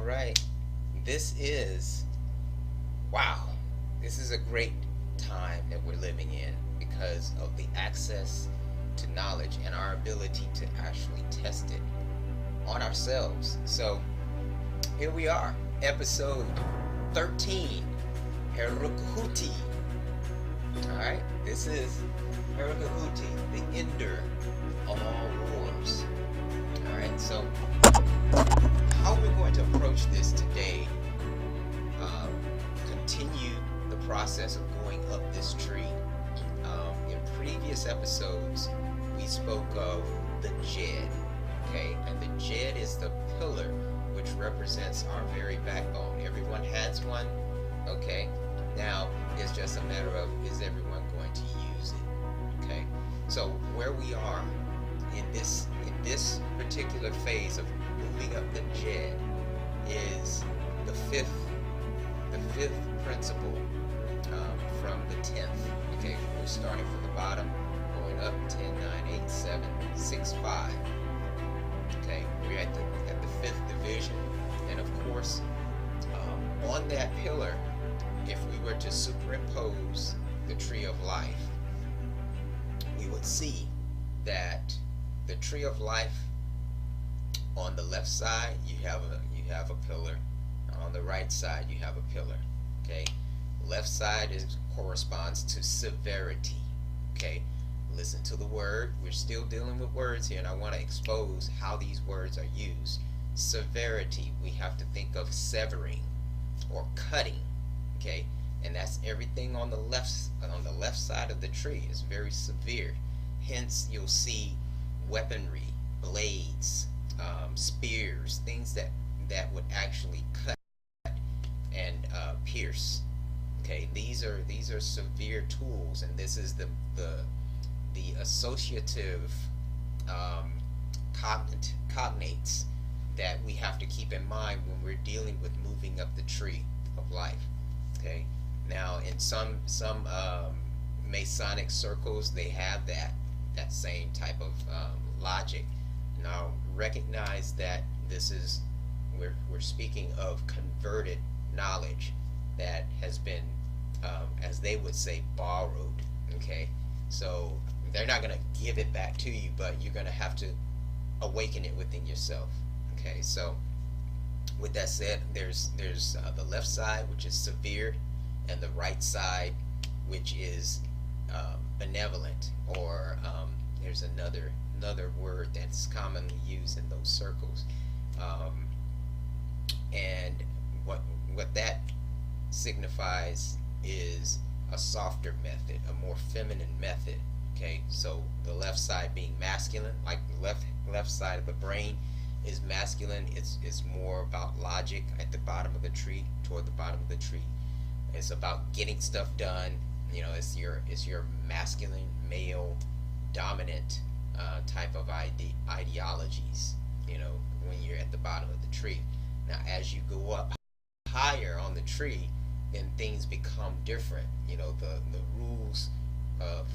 right. This is, wow, this is a great time that we're living in because of the access to knowledge and our ability to actually test it on ourselves. So here we are, episode 13, Herukhuti. Alright, this is Herukhuti, the ender of all wars. Alright, so how we're going to approach this today, continue the process of going up this tree. In previous episodes, we spoke of the Jed, okay? And the Jed is the pillar which represents our very backbone. Everyone has one, okay? Now, it's just a matter of, is everyone going to use it, okay? So where we are in this particular phase of moving up the Jed is the fifth principle from the 10th. Okay, we're starting from the bottom, going up 10, 9, 8, 7, 6, 5. Okay, we're at the fifth division, and of course, on that pillar, if we were to superimpose the tree of life, we would see that the tree of life, on the left side you have a pillar, on the right side you have a pillar. Okay, left side corresponds to severity. Okay, listen to the word. We're still dealing with words here, and I want to expose how these words are used. Severity, we have to think of severing or cutting. Okay, and that's everything on the left side of the tree is very severe. Hence, you'll see weaponry, blades, spears, things that would actually cut and pierce. Okay, these are severe tools, and this is the associative cognates that we have to keep in mind when we're dealing with moving up the tree of life. Okay, now in some Masonic circles, they have that same type of logic. Now recognize that this is, we're speaking of converted knowledge that has been, as they would say, borrowed. Okay, so they're not going to give it back to you, but you're going to have to awaken it within yourself. Okay, so with that said, there's the left side, which is severe, and the right side, which is benevolent, or there's another word that's commonly used in those circles, and what that signifies is a softer method, a more feminine method. Okay, so the left side being masculine, like the left side of the brain is masculine. It's more about logic at the bottom of the tree, toward the bottom of the tree. It's about getting stuff done. You know, it's your masculine, male, dominant type of ideologies. You know, when you're at the bottom of the tree. Now, as you go up higher on the tree, then things become different. You know, the rules of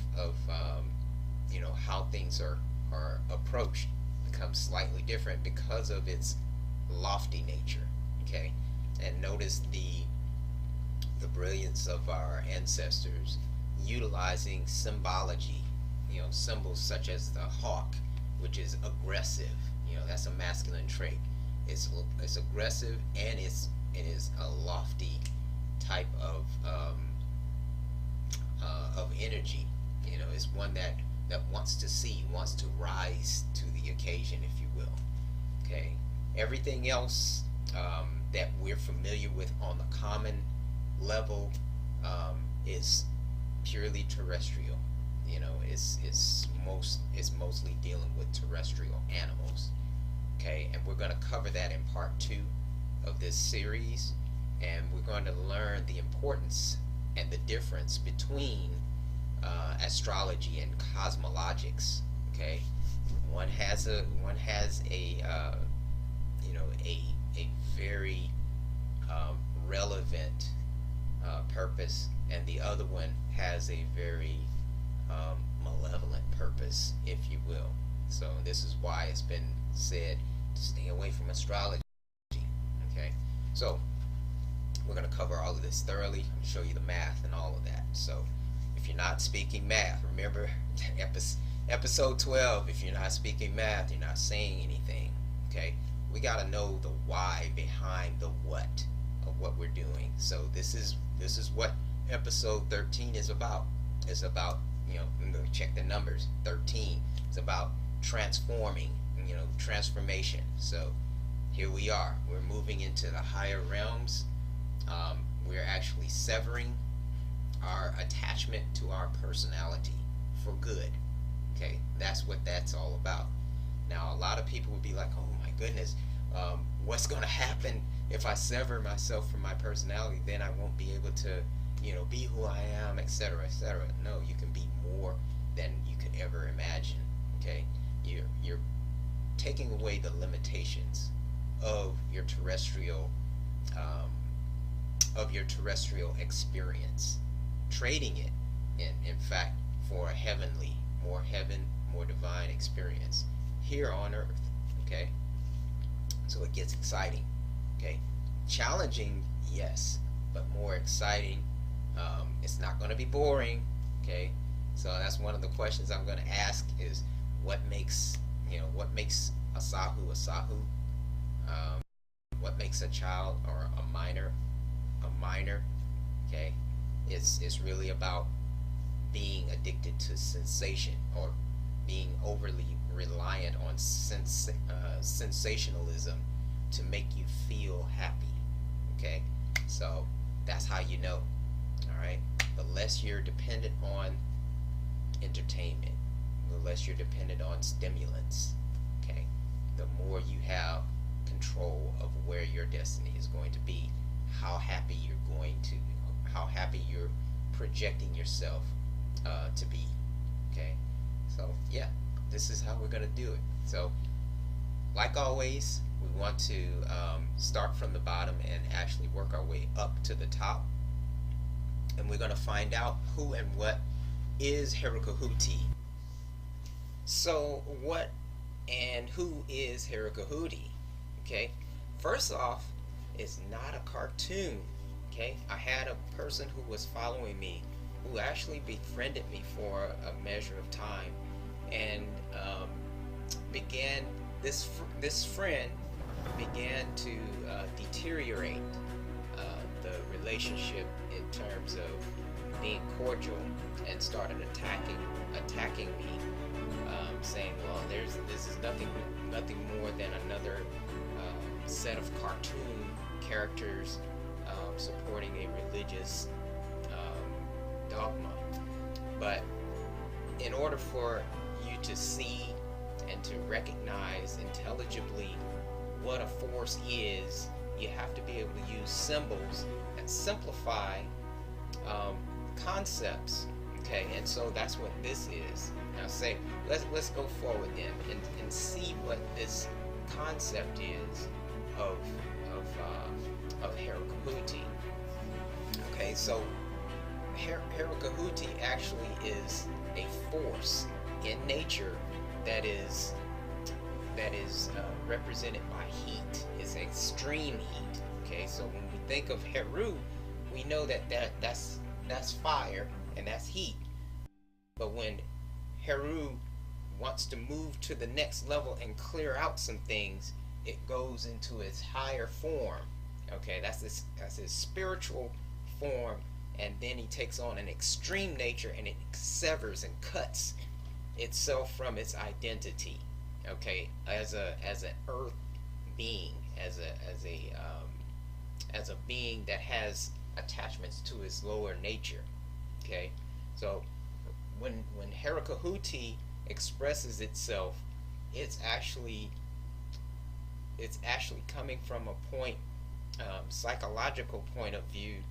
you know, how things are approached becomes slightly different because of its lofty nature. Okay, and notice the brilliance of our ancestors utilizing symbology. You know, symbols such as the hawk, which is aggressive. You know, that's a masculine trait. It's aggressive, and it is a lofty type of energy. You know, it's one that wants to see, wants to rise to the occasion, if you will. Okay, everything else that we're familiar with on the common level is purely terrestrial. You know, it's mostly dealing with terrestrial animals. Okay, and we're going to cover that in part 2 of this series, and we're going to learn the importance and the difference between astrology and cosmologics. Okay, one has a you know, a very relevant purpose, and the other one has a very malevolent purpose, if you will. So this is why it's been said to stay away from astrology. Okay, So we're going to cover all of this thoroughly and show you the math and all of that. So if you're not speaking math, remember episode 12, if you're not speaking math, you're not saying anything. Okay, we got to know the why behind the what of what we're doing. So this is what episode 13 is about. It's about, check the numbers. 13. It's about transforming, transformation. So here we are. We're moving into the higher realms. We're actually severing our attachment to our personality for good. Okay, that's what that's all about. Now, a lot of people would be like, "Oh my goodness, what's going to happen if I sever myself from my personality? Then I won't be able to, be who I am, etc., etc." No, you can be more than you could ever imagine. Okay, you're taking away the limitations of your terrestrial experience, trading it in fact for a heavenly, more divine experience here on earth. Okay, so it gets exciting. Okay, challenging, yes, but more exciting. It's not going to be boring. Okay, so that's one of the questions I'm going to ask is what makes a sahu a sahu? What makes a child or a minor a minor? Okay, it's really about being addicted to sensation or being overly reliant on sensationalism to make you feel happy. Okay, so that's how you know. All right, the less you're dependent on entertainment, the less you're dependent on stimulants. Okay, the more you have control of where your destiny is going to be, how happy you're projecting yourself to be. Okay, so yeah, this is how we're going to do it. So like always, we want to start from the bottom and actually work our way up to the top, and we're going to find out who and what is Herukhuti. So what and who is Herukhuti? Okay, first off, it's not a cartoon. Okay, I had a person who was following me who actually befriended me for a measure of time, and this friend began to deteriorate the relationship in terms of being cordial, and started attacking me, saying, "Well, this is nothing more than another set of cartoon characters supporting a religious dogma." But in order for you to see and to recognize intelligibly what a force is, you have to be able to use symbols and simplify concepts. Okay, and so that's what this is. Now, let's go forward then and see what this concept is of Herukhuti. Okay, so Herukhuti actually is a force in nature that is represented by heat. It's extreme heat. Okay, so when we think of Heru, we know that's fire and that's heat. But when Heru wants to move to the next level and clear out some things, it goes into its higher form. Okay, that's his spiritual form, and then he takes on an extreme nature, and it severs and cuts itself from its identity. Okay, as an earth being, as a being that has attachments to his lower nature. Okay, so when Herukhuti expresses itself, it's actually coming from a point, psychological point of view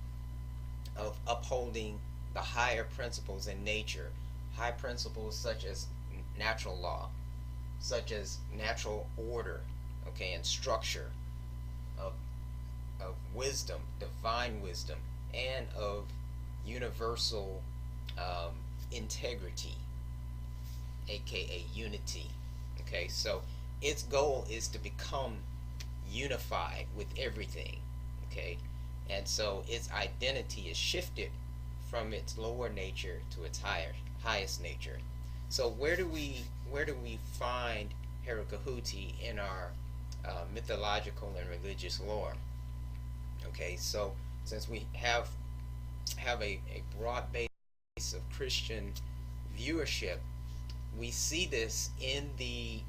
of upholding the higher principles in nature, high principles such as natural law, such as natural order, okay, and structure, of wisdom, divine wisdom, and of universal integrity, aka unity. Okay, so its goal is to become unified with everything. Okay, and so its identity is shifted from its lower nature to its highest nature. So where do we find Herukhuti in our mythological and religious lore? Okay, so since we have a broad base of Christian viewership, we see this in the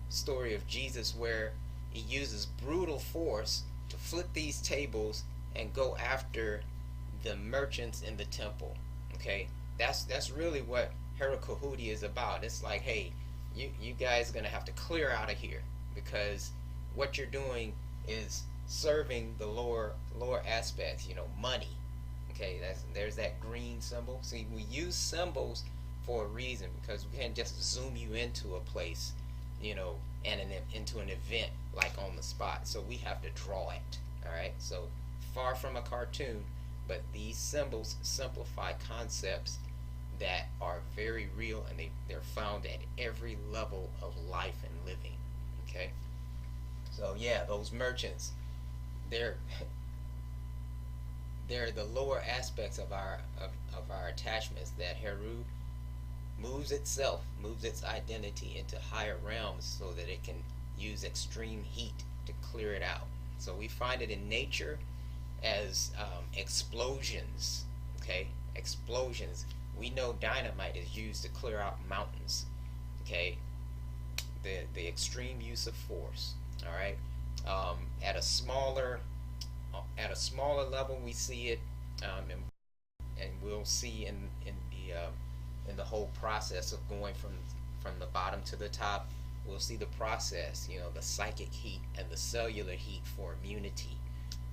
story of Jesus, where he uses brutal force to flip these tables and go after the merchants in the temple. Okay, that's really what Herukhuti is about. It's like, hey, you guys are gonna have to clear out of here, because what you're doing is serving the lower aspects. Money. Okay, there's that green symbol. See, we use symbols for a reason, because we can't just zoom you into a place, and into an event like on the spot. So we have to draw it. All right. So far from a cartoon, but these symbols simplify concepts that are very real, and they're found at every level of life and living. Okay. So yeah, those merchants, they're they're the lower aspects of our attachments, that Heru moves its identity into higher realms so that it can use extreme heat to clear it out. So we find it in nature as explosions. Okay, explosions. We know dynamite is used to clear out mountains. Okay, the extreme use of force. All right, at a smaller level, we see it, and we'll see in the whole process of going from the bottom to the top. We'll see the process, the psychic heat and the cellular heat for immunity.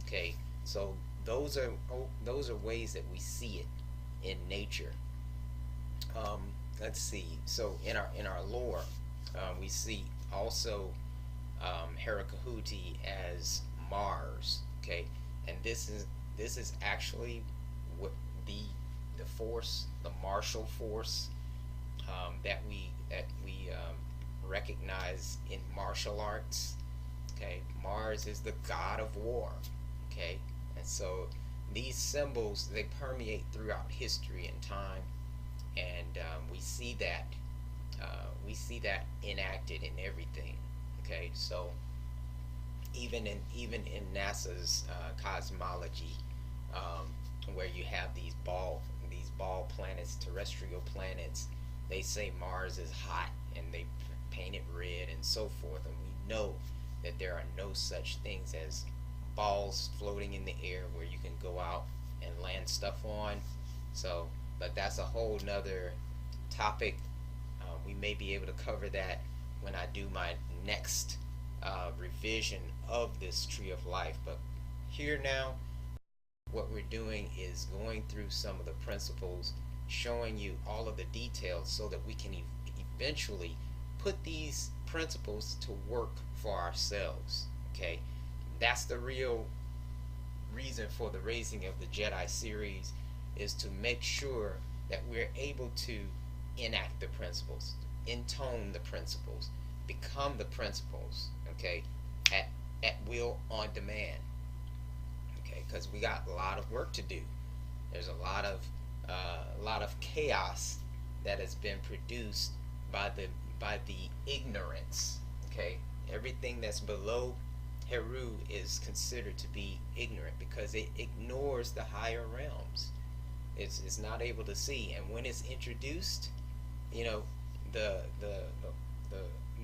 Okay, so those are ways that we see it in nature. Let's see. So in our lore, we see also Herukhuti as Mars. Okay, and this is actually what the force, the martial force, that we recognize in martial arts. Okay, Mars is the god of war. Okay, and so these symbols, they permeate throughout history and time, and we see that enacted in everything. Okay, so even in NASA's cosmology, where you have these ball planets, terrestrial planets, they say Mars is hot, and they paint it red and so forth, and we know that there are no such things as balls floating in the air where you can go out and land stuff on. So, but that's a whole nother topic. We may be able to cover that when I do my next revision of this tree of life. But here now, what we're doing is going through some of the principles, showing you all of the details so that we can eventually put these principles to work for ourselves. Okay, that's the real reason for the Raising of the Jedi series, is to make sure that we're able to enact the principles, intone the principles, become the principles. Okay, at will, on demand. Okay, because we got a lot of work to do. There's a lot of chaos that has been produced by the ignorance. Okay, everything that's below Heru is considered to be ignorant, because it ignores the higher realms. It's not able to see, and when it's introduced, the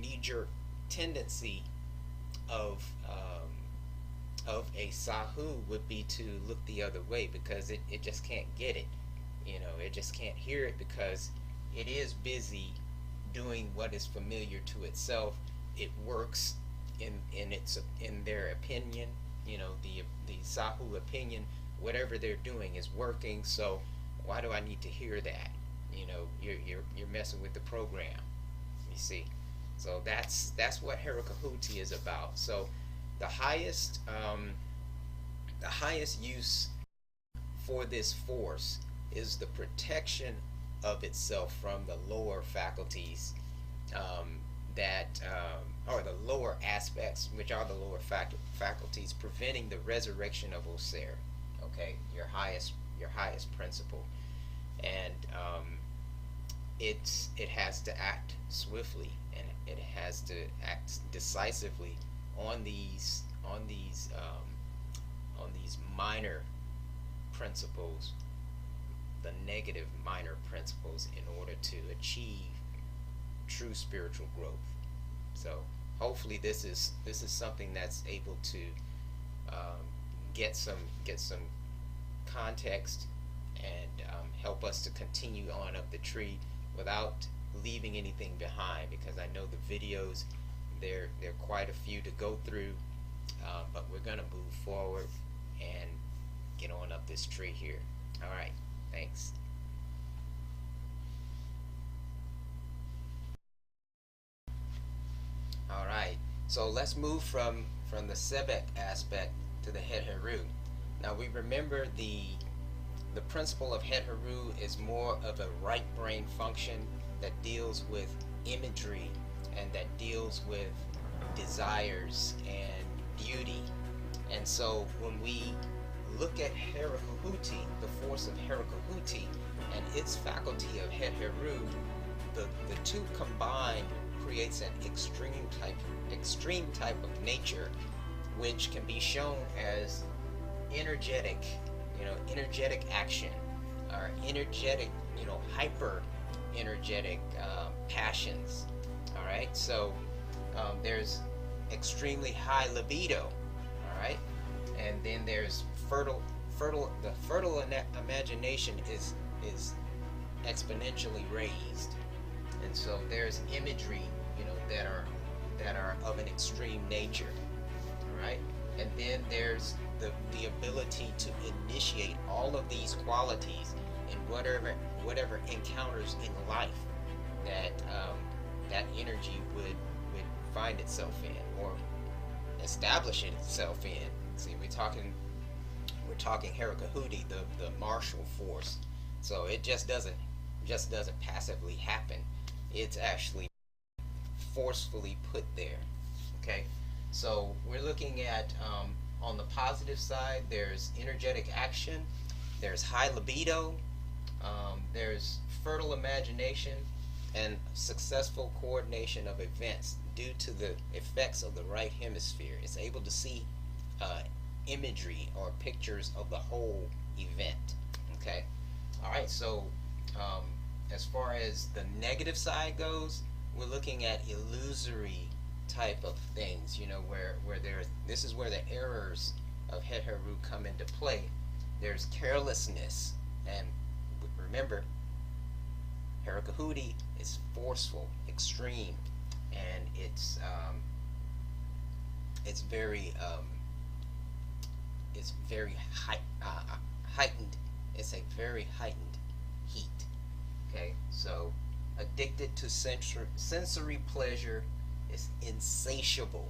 knee-jerk tendency of a Sahu would be to look the other way, because it just can't get it. It just can't hear it, because it is busy doing what is familiar to itself. It works in their opinion. The Sahu opinion, whatever they're doing is working. So why do I need to hear that? You're messing with the program. You see. So that's what Herukhuti is about. So the highest use for this force is the protection of itself from the lower faculties, that or the lower aspects, which are the lower faculties, preventing the resurrection of Osir. Okay, your highest principle, and it has to act swiftly, and it has to act decisively on these minor principles, the negative minor principles, in order to achieve true spiritual growth. So hopefully this is something that's able to um, get some context, and help us to continue on up the tree without leaving anything behind, because I know the videos, there are quite a few to go through, but we're gonna move forward and get on up this tree here. All right, thanks. All right, so let's move from the Sebek aspect to the Het Heru. Now we remember the principle of Het Heru is more of a right brain function that deals with imagery, and that deals with desires and beauty. And so when we look at Herukhuti, the force of Herukhuti, and its faculty of Het Heru, the two combined creates an extreme type of nature, which can be shown as energetic, energetic action, or energetic, hyper energetic passions. All right, so there's extremely high libido. All right, and then there's the fertile imagination is exponentially raised, and so there's imagery, that are of an extreme nature. All right, and then there's the ability to initiate all of these qualities in whatever encounters in life that that energy would find itself in, or establish itself in. See, we're talking Herukhuti, the martial force. So it just doesn't passively happen. It's actually forcefully put there. Okay, so we're looking at, on the positive side, there's energetic action, there's high libido, there's fertile imagination, and successful coordination of events due to the effects of the right hemisphere. It's able to see imagery or pictures of the whole event. Okay, all right. So as far as the negative side goes, we're looking at illusory type of things. Where this is where the errors of Het Heru come into play. There's carelessness, and remember, Herukhuti is forceful, extreme, and it's very heightened. It's a very heightened heat. Okay, so addicted to sensory pleasure is insatiable.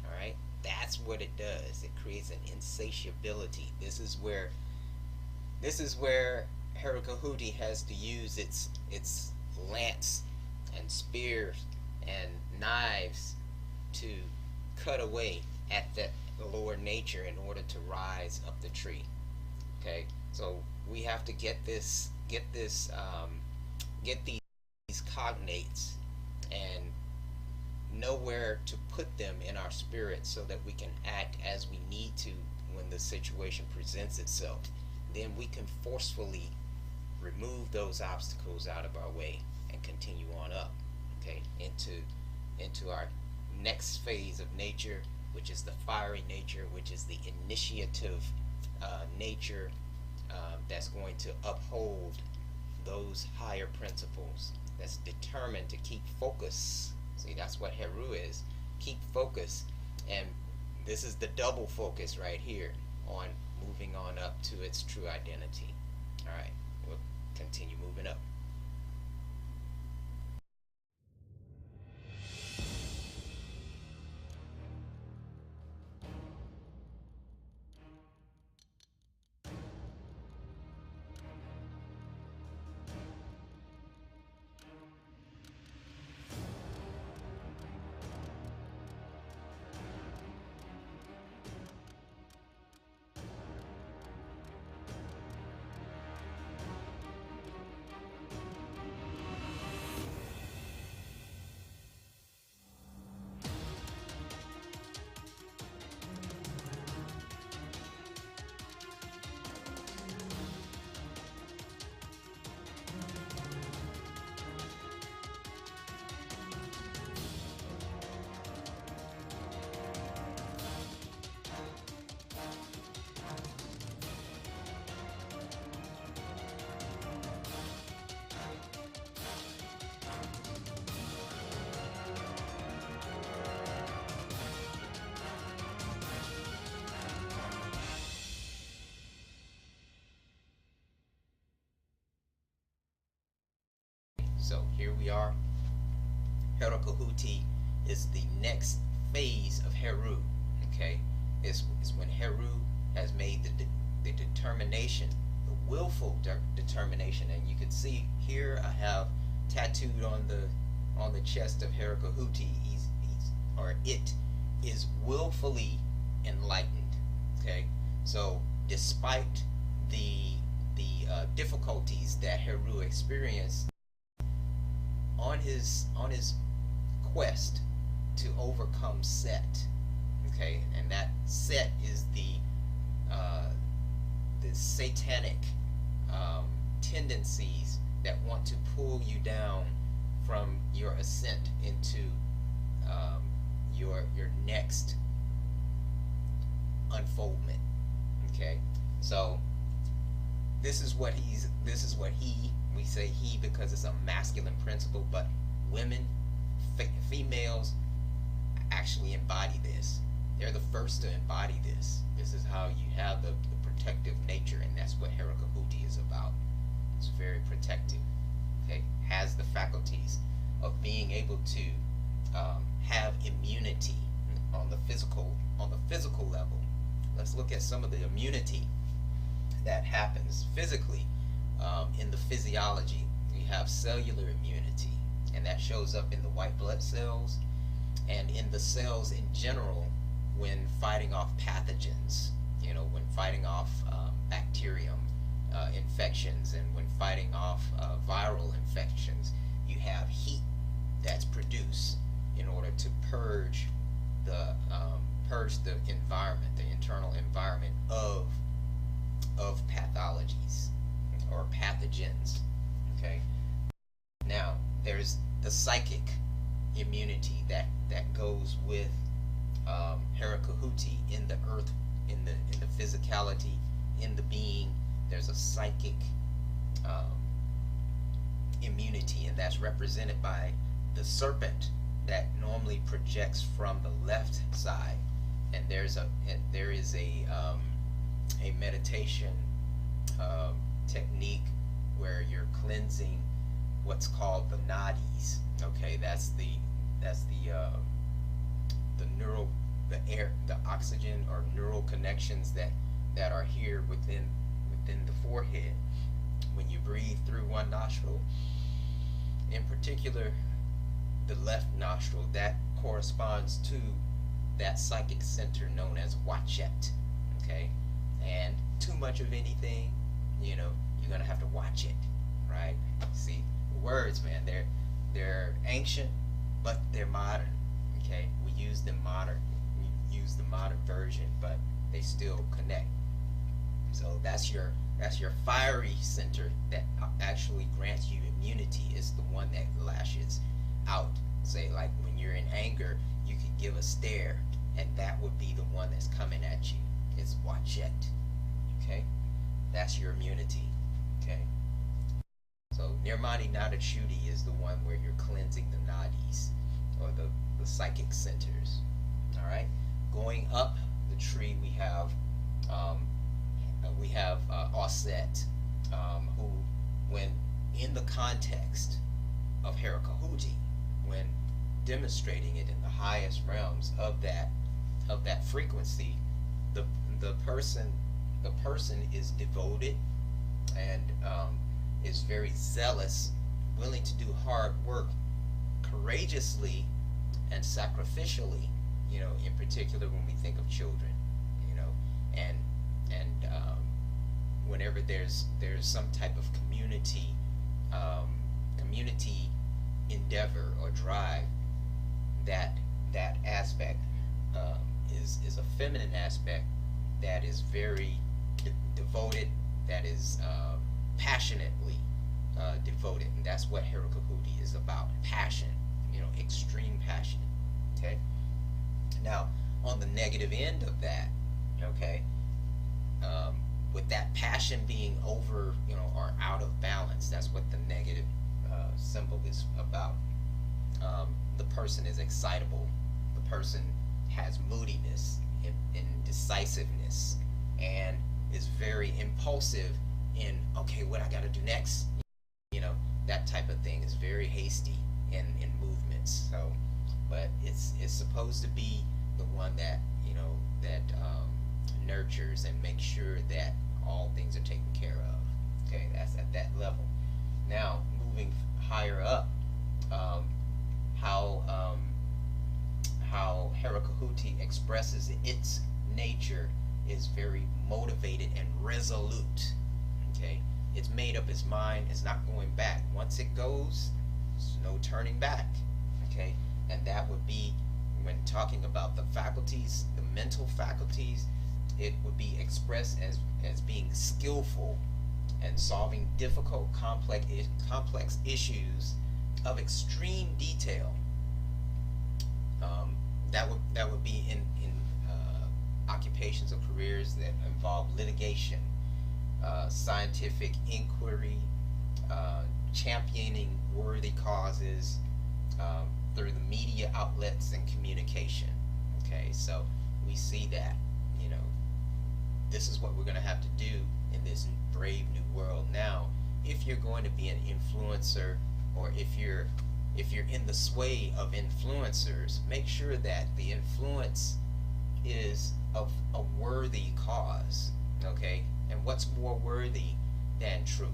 All right, that's what it does. It creates an insatiability. This is where Herukhuti has to use its lance and spears and knives to cut away at that lower nature in order to rise up the tree. Okay, so we have to get these cognates and know where to put them in our spirit, so that we can act as we need to when the situation presents itself. Then we can forcefully remove those obstacles out of our way and continue on up, okay, into our next phase of nature, which is the fiery nature, which is the initiative nature, that's going to uphold those higher principles, that's determined to keep focus. See, that's what Heru is. Keep focus. And this is the double focus right here on moving on up to its true identity. All right, we'll continue moving up. So here we are. Herukhuti is the next phase of Heru. Okay, it's when Heru has made the determination, the willful determination, and you can see here I have tattooed on the chest of Herukhuti. It is willfully enlightened. Okay, so despite the difficulties that Heru experienced on his quest to overcome Set, okay, and that Set is the satanic tendencies that want to pull you down from your ascent into your next unfoldment. Okay, so this is what we say he because it's a masculine principle, but women, females actually embody this. They're the first to embody this. This is how you have the protective nature, and that's what Herukhuti is about. It's very protective. Okay, has the faculties of being able to have immunity on the physical level. Let's look at some of the immunity that happens physically in the physiology. We have cellular immunity, and that shows up in the white blood cells and in the cells in general when fighting off pathogens, when fighting off bacterium infections, and when fighting off viral infections. You have heat that's produced in order to purge the environment, the internal environment of pathologies or pathogens. Okay. Now there's the psychic immunity that goes with Herukhuti in the earth, in the physicality, in the being. There's a psychic immunity, and that's represented by the serpent that normally projects from the left side. And there is a meditation technique where you're cleansing what's called the nadis. Okay, that's the neural, the oxygen or neural connections that are here within the forehead. When you breathe through one nostril, in particular the left nostril, that corresponds to that psychic center known as Wachet. Okay, and too much of anything, you're gonna have to watch it, right? See, the words, man, they're ancient, but they're modern. Okay, we use the modern version, but they still connect. So that's your fiery center that actually grants you immunity. Is the one that lashes out. Say, like when you're in anger, you can give a stare, and that would be the one that's coming at you. It's Wachet. Okay, that's your immunity. Okay, so Nirmani Nadachudi is the one where you're cleansing the nadis, or the psychic centers. All right, going up the tree, we have Osset, who, when in the context of Herukhuti, when demonstrating it in the highest realms of that frequency, the person is devoted and is very zealous, willing to do hard work courageously and sacrificially, in particular when we think of children, and whenever there's some type of community endeavor or drive, that aspect is a feminine aspect that is very devoted, that is passionately devoted, and that's what Herukhuti is about. Passion, extreme passion. Okay, now on the negative end of that, okay, with that passion being over, or out of balance, that's what the negative symbol is about. The person is excitable. The person has moodiness, indecisiveness, and is very impulsive in, okay, what I got to do next. that type of thing is very hasty in movements. So, but it's supposed to be the one that that nurtures and makes sure that all things are taken care of. Okay, that's at that level. Now, moving higher up, um, how how Herukhuti expresses its nature is very motivated and resolute. Okay, it's made up its mind. It's not going back. Once it goes, there's no turning back. Okay, and that would be when talking about the faculties, the mental faculties. It would be expressed as being skillful and solving difficult, complex issues of extreme detail. That would be in occupations or careers that involve litigation, scientific inquiry, championing worthy causes through the media outlets and communication. Okay, so we see that this is what we're going to have to do in this brave new world now. If you're going to be an influencer, or if you're in the sway of influencers, make sure that the influence is of a worthy cause. Okay, and what's more worthy than truth?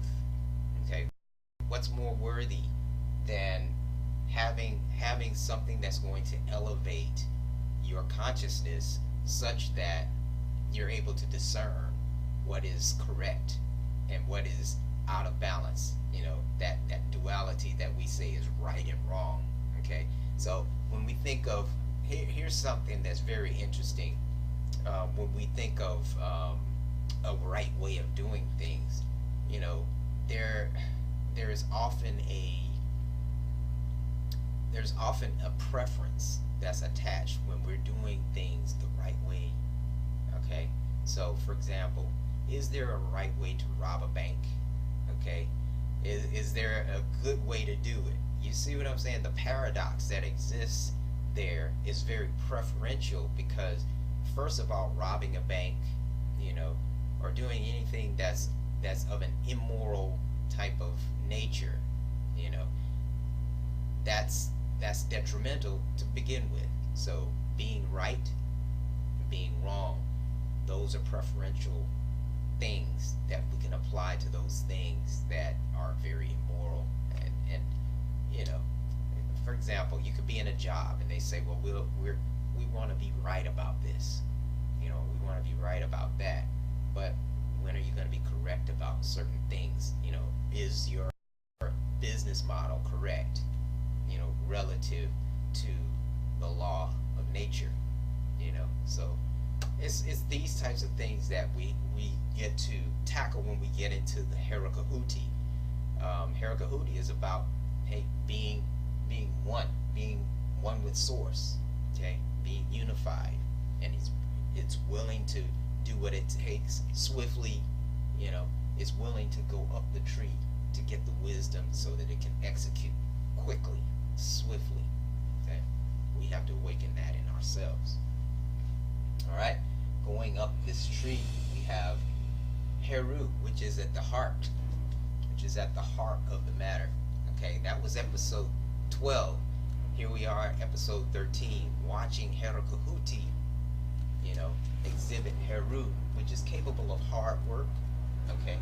Okay, what's more worthy than having something that's going to elevate your consciousness such that you're able to discern what is correct and what is out of balance. That duality that we say is right and wrong. Okay, so when we think of here's something that's very interesting. When we think of a right way of doing things, there is often a preference that's attached when we're doing things the right way. Okay, so for example, is there a right way to rob a bank? Okay, is there a good way to do it? You see what I'm saying? The paradox that exists there is very preferential, because first of all, robbing a bank, or doing anything that's of an immoral type of nature, that's detrimental to begin with. So being right, being wrong, those are preferential things that we can apply to those things that are very immoral. And for example, you could be in a job and they say, well, we want to be right about this, we want to be right about that, but when are you going to be correct about certain things? Is your business model correct, relative to the law of nature? So it's these types of things that we get to tackle when we get into the Herukhuti. Herukhuti is about being one with source. Okay, being unified, and it's willing to do what it takes swiftly. It's willing to go up the tree to get the wisdom so that it can execute quickly, swiftly. Okay, we have to awaken that in ourselves. All right, going up this tree, we have Heru, which is at the heart, of the matter. Okay, that was episode 12. Here we are, episode 13, watching Herukhuti, exhibit Heru, which is capable of hard work. Okay,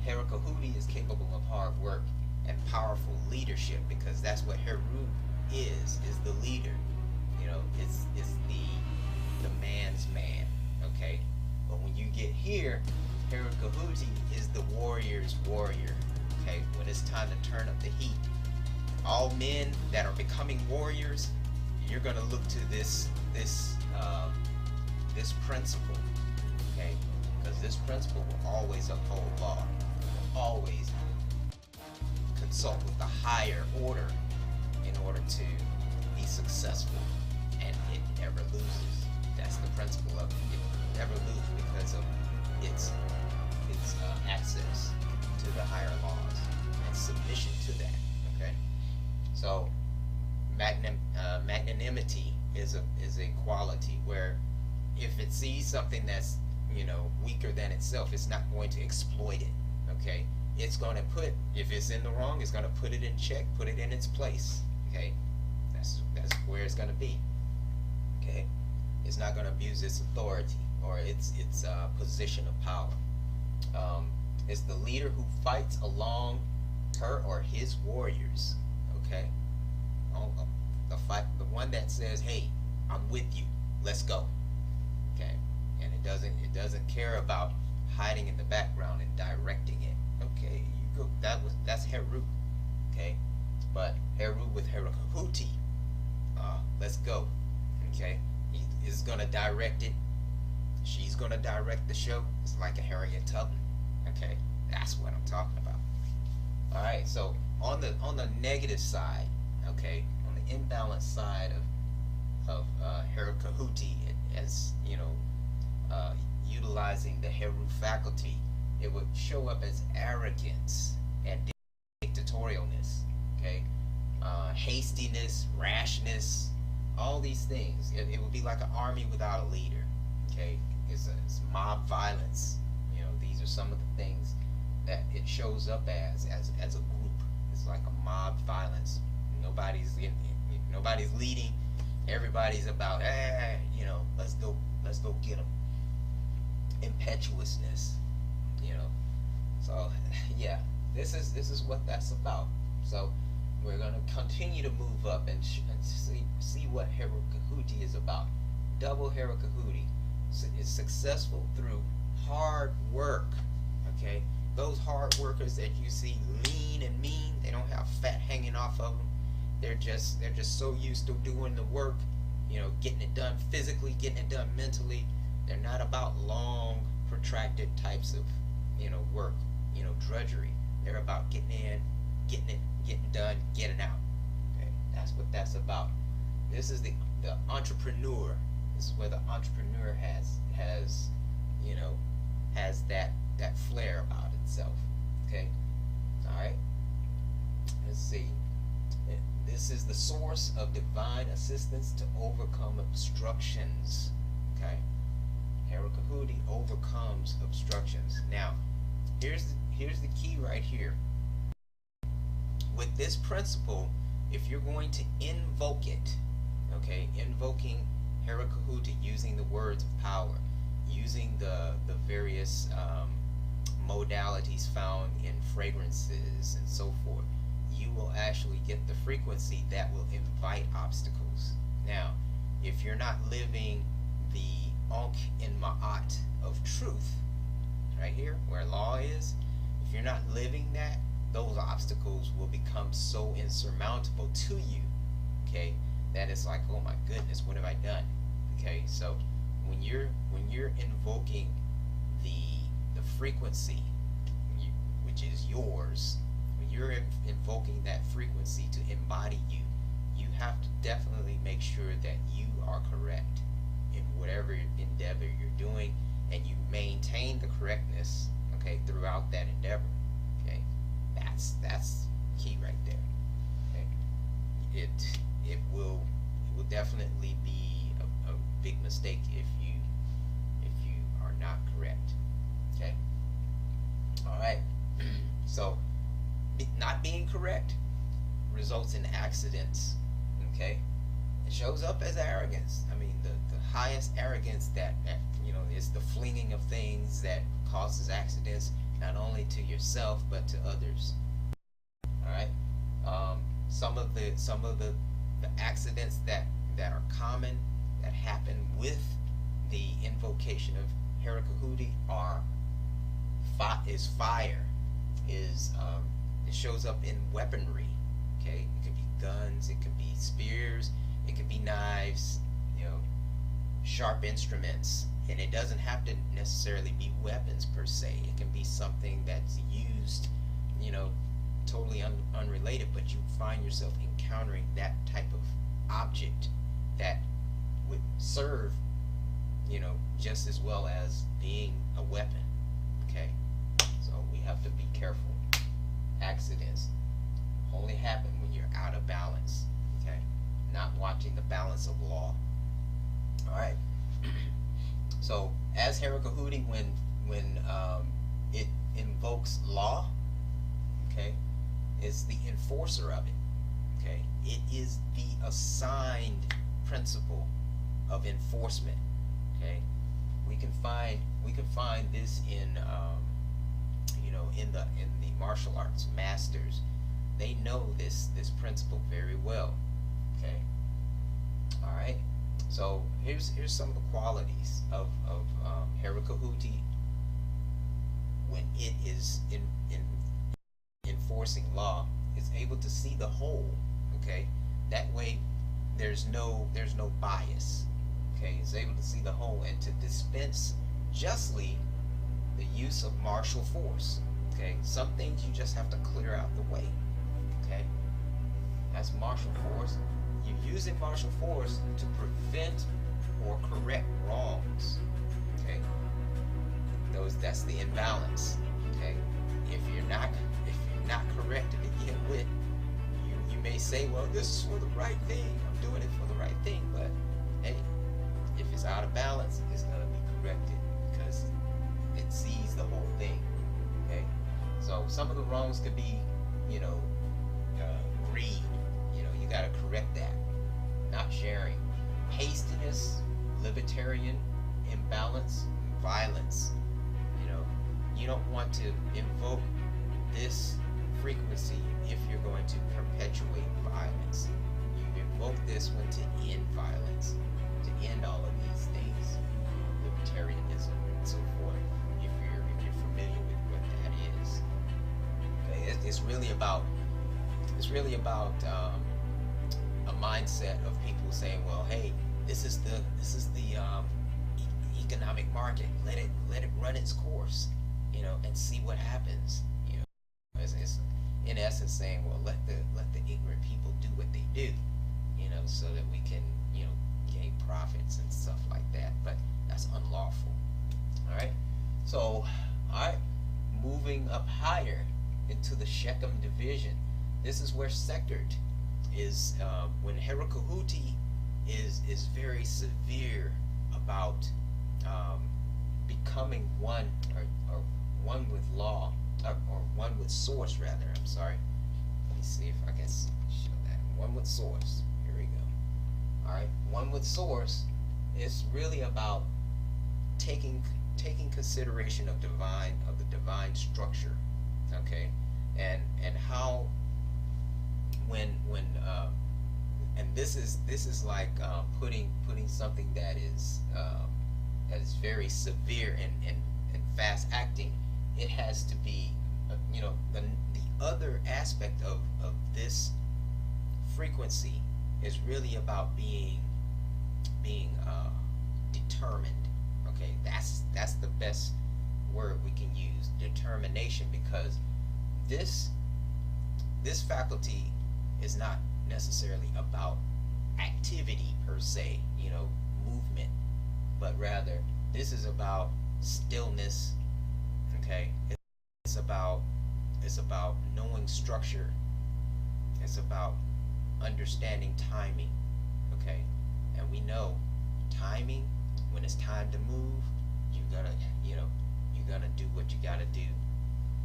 Herukhuti is capable of hard work and powerful leadership, because that's what Heru is the leader. It's the man's man. Okay, but when you get here, Herukhuti is the warrior's warrior. Okay, when it's time to turn up the heat, all men that are becoming warriors, you're going to look to this principle. Okay, because this principle will always uphold law, will always consult with the higher order in order to be successful, and it never loses. That's the principle of it. It never loses because of its access to the higher laws and submission to that. Okay, so magnanimity is a quality where if it sees something that's weaker than itself, it's not going to exploit it. Okay, it's going to put, if it's in the wrong, it's going to put it in check, put it in its place. Okay, that's where it's going to be. Okay, it's not going to abuse its authority or its position of power. It's the leader who fights along her or his warriors. Okay, the one that says, "Hey, I'm with you. Let's go." Okay, and it doesn't care about hiding in the background and directing it. Okay, you go. That's Heru. Okay, but Heru with Herukhuti. Let's go. Okay, he is gonna direct it. She's gonna direct the show. It's like a Harriet Tubman. Okay, that's what I'm talking about. All right, so on the negative side, okay, on the imbalanced side of Herukhuti, as you know, utilizing the Heru faculty, it would show up as arrogance and dictatorialness. Okay, hastiness, rashness, all these things. It would be like an army without a leader. Okay, it's mob violence. You know, these are some of the things that it shows up as a group. It's like a mob violence. Nobody's leading. Everybody's about, you know, let's go get them. Impetuousness, you know. So yeah, this is what that's about. So we're gonna continue to move up and see what Herukhuti is about. Double Herukhuti is successful through hard work. Okay, those hard workers that you see lean and mean, they don't have fat hanging off of them. They're just so used to doing the work, you know, getting it done physically, getting it done mentally. They're not about long, protracted types of, you know, work, you know, drudgery. They're about getting in, getting done, getting out. Okay, that's what that's about. This is the entrepreneur. This is where the entrepreneur has you know, has that flair about itself. Okay, all right. Let's see. This is the source of divine assistance to overcome obstructions. Okay, Herukhuti overcomes obstructions. Now, here's the key right here. With this principle, if you're going to invoke it, okay, invoking Herukhuti using the words of power, using the various modalities found in fragrances and so forth, you will actually get the frequency that will invite obstacles. Now, if you're not living the Ankh in Ma'at of truth, right here, where law is, if you're not living that, those obstacles will become so insurmountable to you, okay, that it's like, oh my goodness, what have I done? Okay, so when you're invoking the frequency, which is yours, when you're invoking that frequency to embody you, you have to definitely make sure that you are correct in whatever endeavor you're doing, and you maintain the correctness, okay, throughout that endeavor. Okay, that's key right there. Okay, it will definitely be a big mistake if you are not correct. Okay, all right. So not being correct results in accidents. Okay, it shows up as arrogance. I mean, the highest arrogance that you know is the flinging of things that causes accidents, not only to yourself but to others. All right. Some of the accidents that are common, that happen with the invocation of Herukhuti is fire. It shows up in weaponry. Okay, it could be guns, it could be spears, it could be knives, you know, sharp instruments, and it doesn't have to necessarily be weapons per se. It can be something that's used, you know, totally unrelated, but you find yourself encountering that type of object that would serve, you know, just as well as being a weapon. Okay, so we have to be careful. Accidents only happen when you're out of balance. Okay, not watching the balance of law. All right. So as Herukhuti, when it invokes law, okay, is the enforcer of it. Okay, it is the assigned principle of enforcement. Okay, we can find this in in the martial arts masters. They know this principle very well. Okay, all right. So here's some of the qualities of Herukhuti when it is in enforcing law. It's able to see the whole. Okay, that way there's no bias. Okay, it's able to see the whole and to dispense justly the use of martial force. Okay, some things you just have to clear out the way. Okay, that's martial force. You're using martial force to prevent or correct wrongs. Okay, that's the imbalance. Okay, if you're not correct to begin with, you may say, well, this is for the right thing. I'm doing it for the right thing, but hey, if it's out of balance, it's gonna be corrected because it sees the whole thing. Okay, so some of the wrongs could be, greed. You gotta correct that. Not sharing, hastiness, libertarian, imbalance, violence. You don't want to invoke this frequency if you're going to perpetuate violence. You invoke this one to end violence, to end all of these things, libertarianism and so forth. If you're familiar with what that is, okay, it's really about a mindset of people saying, well, hey, this is the economic market. Let it run its course, and see what happens. It's in essence saying, well, let the ignorant people do what they do, so that we can gain profits and stuff like that. But that's unlawful. All right. So, all right, moving up higher into the Shechem division. This is where sectored is when Herukhuti is very severe about becoming one or one with law or one with source rather. I'm sorry. Let me see if I can show that. One with source. Here we go. All right. One with source is really about taking consideration of the divine structure. Okay, and how when and this is like putting something that is very severe and fast acting. It has to be the other aspect of this frequency is really about being determined. Okay, that's the best word we can use, determination, because this faculty is not necessarily about activity per se, movement, but rather this is about stillness. Okay, it's about knowing structure. It's about understanding timing. Okay, and we know timing. When it's time to move, you're gonna do what you gotta do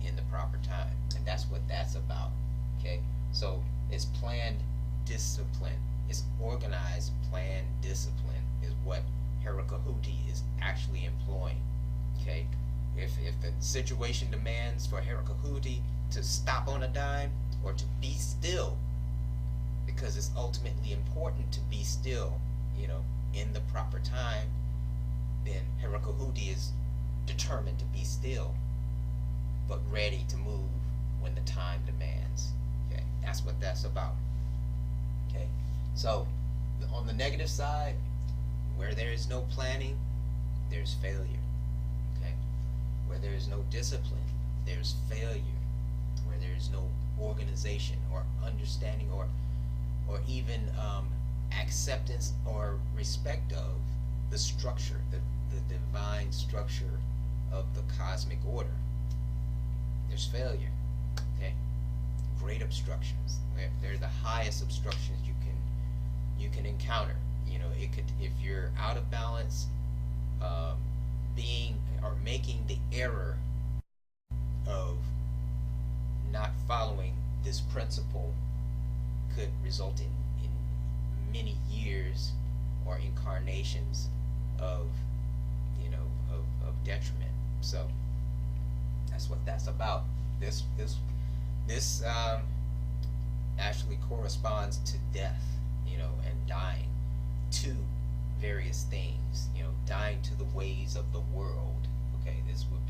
in the proper time, and that's what that's about. Okay, so it's planned discipline. It's organized planned discipline is what Herukhuti is actually employing. Okay, if the situation demands for Herukhuti to stop on a dime or to be still, because it's ultimately important to be still, in the proper time, then Herukhuti is determined to be still, but ready to move when the time demands. Okay, that's what that's about. Okay, so on the negative side, where there is no planning, there's failure. Okay, where there is no discipline, there's failure. Where there is no organization or understanding or even acceptance or respect of the structure, the divine structure of the cosmic order, there's failure. Okay, great obstructions. They're the highest obstructions you can encounter. It could, if you're out of balance, being or making the error of not following this principle could result in many years or incarnations of, of detriment. So that's what that's about. This actually corresponds to death, and dying to various things, dying to the ways of the world. Okay, this would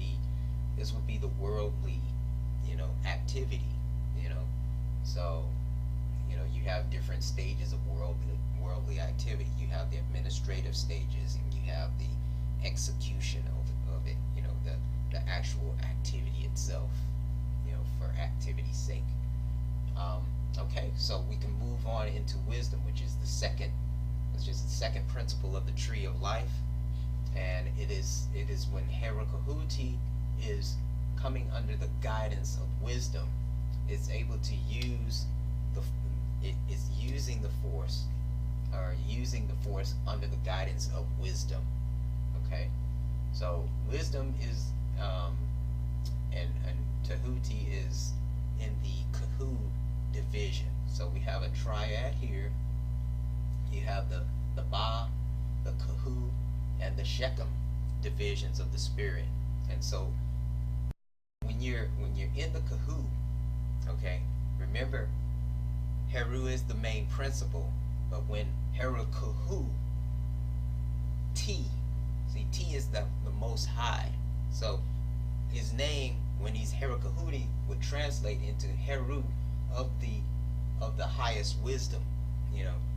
be the worldly, activity, so, you have different stages of worldly activity. You have the administrative stages, and you have the execution of it, the actual activity itself, for activity's sake. Okay, so we can move on into wisdom, which is the second principle of the tree of life, and it is when Herukhuti is coming under the guidance of wisdom, it's able to use it's using the force, or using the force under the guidance of wisdom. Okay, so wisdom is and Tahuti is in the Kahu division. So we have a triad here. You have the Ba, the Kahu, and the Shechem divisions of the spirit. And so when you're in the Kahu, okay, remember Heru is the main principle, but when Herukhuti, T is the most high. So his name, when he's Herukhuti, would translate into Heru of the highest wisdom.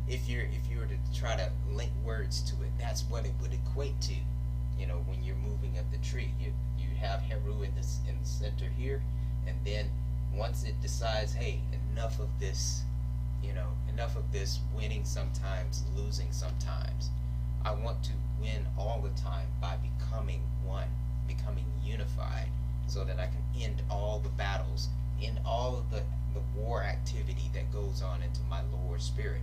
If you were to try to link words to it, that's what it would equate to. When you're moving up the tree, you have Heru in the center here, and then once it decides, hey, enough of this, enough of this winning sometimes, losing sometimes. I want to win all the time by becoming one, becoming unified, so that I can end all the battles, end all of the war activity that goes on into my lower spirit,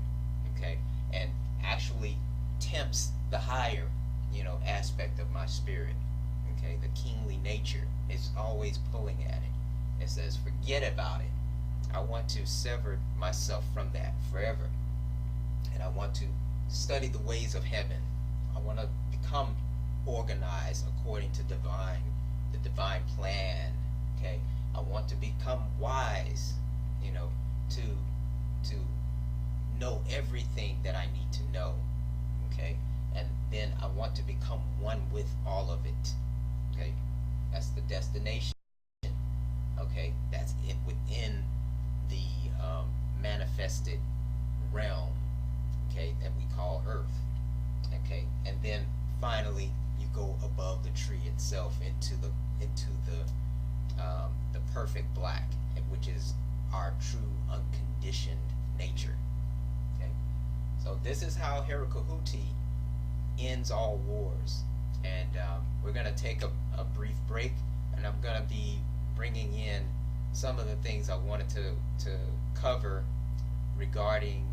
okay, and actually tempts the higher, aspect of my spirit, okay, the kingly nature is always pulling at it. It says, forget about it. I want to sever myself from that forever, and I want to study the ways of heaven. I want to become organized according to the divine plan. Okay, I want to become wise, to know everything that I need to know. Okay, and then I want to become one with all of it. Okay, that's the destination. Okay, that's it within the manifested realm, okay, that we call Earth. Okay, and then finally you go above the tree itself into the perfect black, which is our true unconditioned nature. Okay, so this is how Herukhuti ends all wars, and we're going to take a brief break, and I'm going to be bringing in some of the things I wanted to cover regarding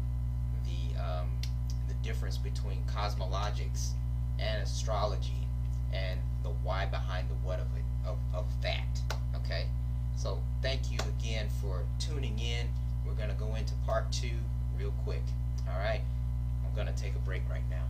the difference between cosmologics and astrology, and the why behind the what of it, of that. Okay, so thank you again for tuning in. We're going to go into part 2 real quick. All right, I'm going to take a break right now.